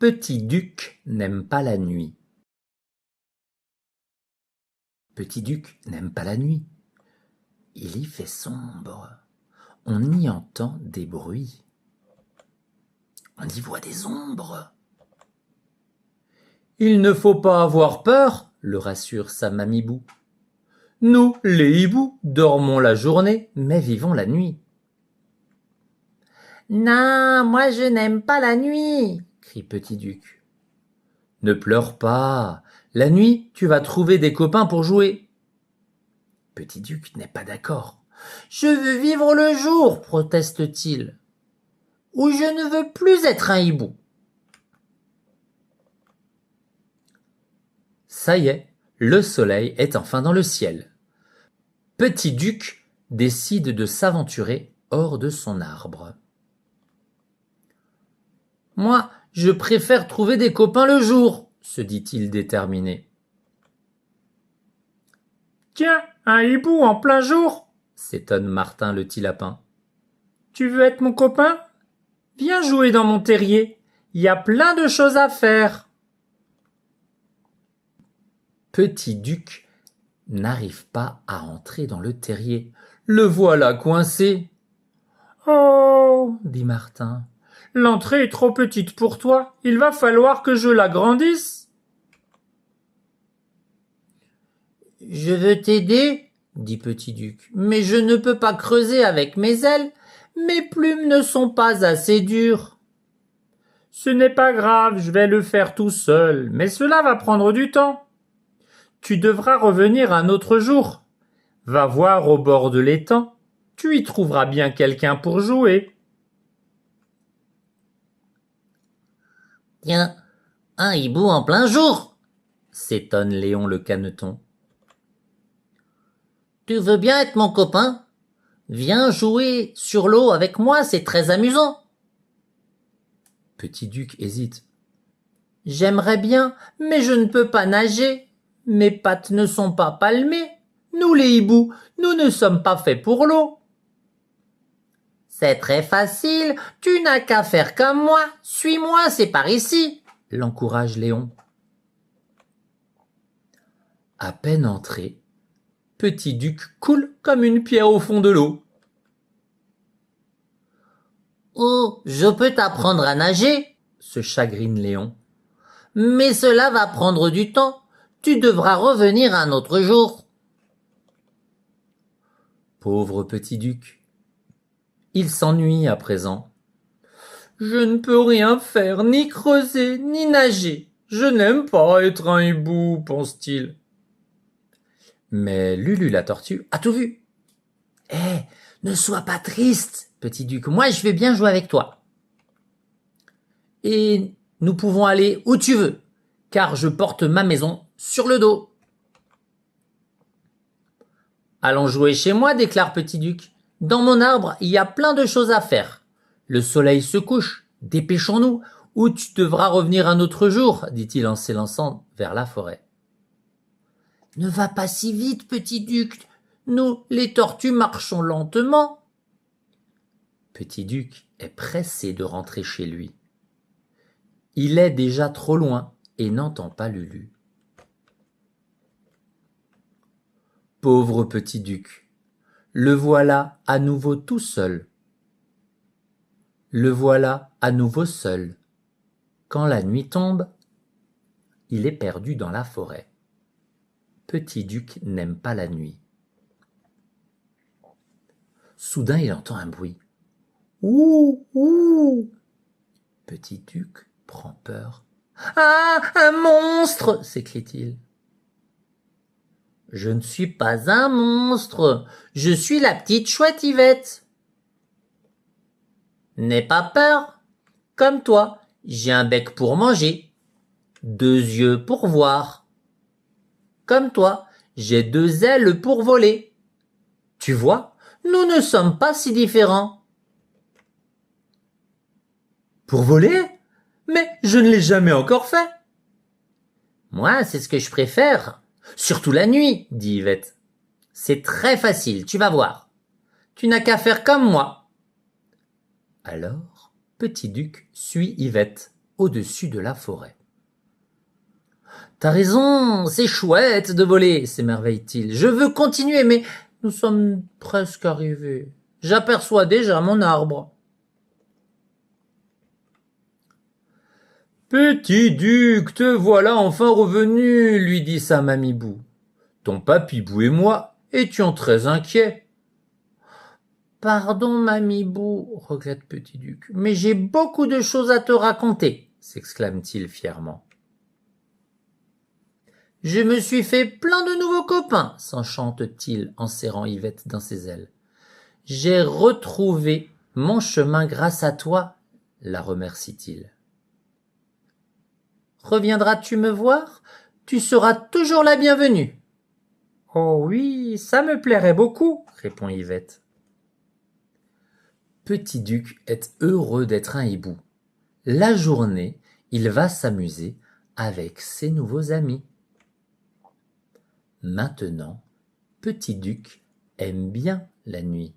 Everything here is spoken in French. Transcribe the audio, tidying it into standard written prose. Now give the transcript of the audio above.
Petit Duc n'aime pas la nuit. Petit Duc n'aime pas la nuit. Il y fait sombre. On y entend des bruits. On y voit des ombres. Il ne faut pas avoir peur, le rassure sa mamibou. Nous, les hiboux, dormons la journée, mais vivons la nuit. Non, moi je n'aime pas la nuit, crie Petit Duc. Ne pleure pas, la nuit tu vas trouver des copains pour jouer. Petit Duc n'est pas d'accord. Je veux vivre le jour, proteste-t-il. Ou je ne veux plus être un hibou. Ça y est, le soleil est enfin dans le ciel. Petit Duc décide de s'aventurer hors de son arbre. Moi, je préfère trouver des copains le jour, se dit-il déterminé. Tiens, un hibou en plein jour, s'étonne Martin le petit lapin. Tu veux être mon copain? Viens jouer dans mon terrier, il y a plein de choses à faire. Petit Duc n'arrive pas à entrer dans le terrier. Le voilà coincé. Oh, dit Martin, l'entrée est trop petite pour toi, il va falloir que je l'agrandisse. Je veux t'aider, dit Petit Duc, mais je ne peux pas creuser avec mes ailes, mes plumes ne sont pas assez dures. Ce n'est pas grave, je vais le faire tout seul, mais cela va prendre du temps. Tu devras revenir un autre jour. Va voir au bord de l'étang, tu y trouveras bien quelqu'un pour jouer. Tiens, un hibou en plein jour, s'étonne Léon le Caneton. Tu veux bien être mon copain? Viens jouer sur l'eau avec moi, c'est très amusant. Petit Duc hésite. J'aimerais bien, mais je ne peux pas nager. Mes pattes ne sont pas palmées. Nous les hiboux, nous ne sommes pas faits pour l'eau. C'est très facile, tu n'as qu'à faire comme moi. Suis-moi, c'est par ici, l'encourage Léon. À peine entré, Petit Duc coule comme une pierre au fond de l'eau. Oh, je peux t'apprendre à nager, se chagrine Léon. Mais cela va prendre du temps. Tu devras revenir un autre jour. Pauvre Petit Duc. Il s'ennuie à présent. Je ne peux rien faire, ni creuser, ni nager. Je n'aime pas être un hibou, pense-t-il. Mais Lulu la tortue a tout vu. Ne sois pas triste, Petit Duc, moi je vais bien jouer avec toi. Et nous pouvons aller où tu veux, car je porte ma maison sur le dos. Allons jouer chez moi, déclare Petit Duc. Dans mon arbre, il y a plein de choses à faire. Le soleil se couche, dépêchons-nous, ou tu devras revenir un autre jour, dit-il en s'élançant vers la forêt. Ne va pas si vite, Petit Duc. Nous, les tortues, marchons lentement. Petit Duc est pressé de rentrer chez lui. Il est déjà trop loin et n'entend pas Lulu. Pauvre Petit Duc, le voilà à nouveau tout seul. Le voilà à nouveau seul. Quand la nuit tombe, il est perdu dans la forêt. Petit Duc n'aime pas la nuit. Soudain, il entend un bruit. Ouh, ouh. Petit Duc prend peur. Ah, un monstre, s'écrie-t-il. Je ne suis pas un monstre, je suis la petite chouette Yvette. N'aie pas peur. Comme toi, j'ai un bec pour manger, 2 yeux pour voir. Comme toi, j'ai 2 ailes pour voler. Tu vois, nous ne sommes pas si différents. Pour voler? Mais je ne l'ai jamais encore fait. Moi, c'est ce que je préfère. Surtout la nuit, dit Yvette. C'est très facile, tu vas voir. Tu n'as qu'à faire comme moi. Alors, Petit Duc suit Yvette au-dessus de la forêt. « T'as raison, c'est chouette de voler, s'émerveille-t-il. Je veux continuer, mais nous sommes presque arrivés. J'aperçois déjà mon arbre. » « Petit duc, te voilà enfin revenu, lui dit sa mamie Bou. Ton papy Bou et moi étions très inquiets. »« Pardon, mamie Bou, regrette Petit Duc, mais j'ai beaucoup de choses à te raconter, s'exclame-t-il fièrement. Je me suis fait plein de nouveaux copains, s'enchante-t-il en serrant Yvette dans ses ailes. J'ai retrouvé mon chemin grâce à toi, la remercie-t-il. Reviendras-tu me voir? Tu seras toujours la bienvenue. Oh oui, ça me plairait beaucoup, répond Yvette. Petit Duc est heureux d'être un hibou. La journée, il va s'amuser avec ses nouveaux amis. Maintenant, Petit Duc aime bien la nuit.